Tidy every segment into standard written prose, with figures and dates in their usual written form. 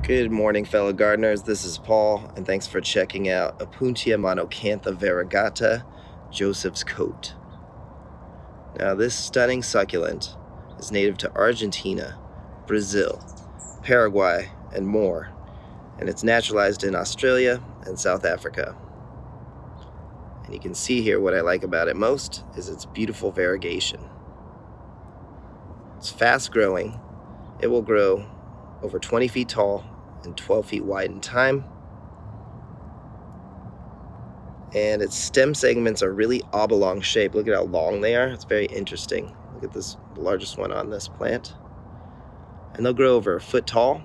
Good morning, fellow gardeners. This is Paul, and thanks for checking out Opuntia Monacantha Variegata, Joseph's coat. Now, this stunning succulent is native to Argentina, Brazil, Paraguay, and more, and it's naturalized in Australia and South Africa. And you can see here what I like about it most is its beautiful variegation. It's fast growing. It will grow over 20 feet tall and 12 feet wide in time. And its stem segments are really oblong shaped. Look at how long they are. It's very interesting. Look at this, the largest one on this plant. And they'll grow over a foot tall,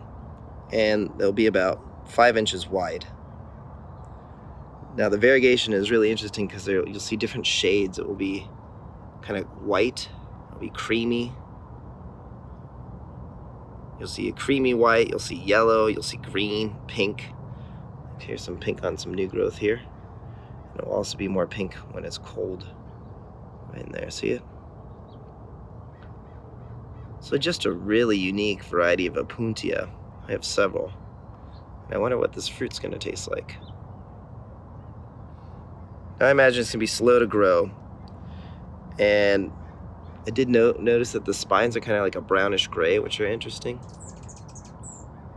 and they'll be about 5 inches wide. Now the variegation is really interesting because you'll see different shades. It will be kind of white, it'll be creamy. You'll see a creamy white, you'll see yellow, you'll see green, pink. Here's some pink on some new growth here. And it will also be more pink when it's cold. Right in there, see it? So just a really unique variety of Opuntia. I have several. And I wonder what this fruit's gonna taste like. Now I imagine it's gonna be slow to grow. And I did notice that the spines are kind of like a brownish gray, which are interesting.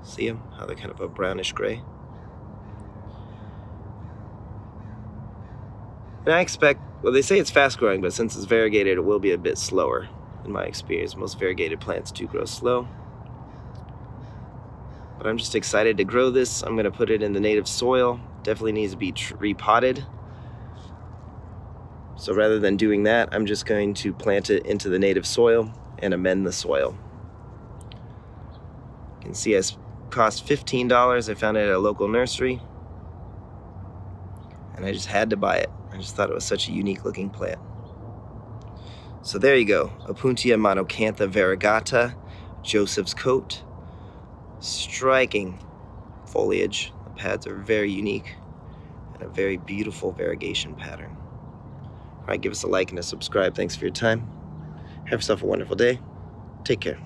See them? How they're kind of a brownish gray. And I expect, well, they say it's fast growing, but since it's variegated, it will be a bit slower in my experience. Most variegated plants do grow slow. But I'm just excited to grow this. I'm gonna put it in the native soil. Definitely needs to be repotted. So rather than doing that, I'm just going to plant it into the native soil and amend the soil. You can see it cost $15. I found it at a local nursery. And I just had to buy it. I just thought it was such a unique looking plant. So there you go, Opuntia Monacantha Variegata, Joseph's coat. Striking foliage. The pads are very unique and a very beautiful variegation pattern. All right, give us a like and a subscribe. Thanks for your time. Have yourself a wonderful day. Take care.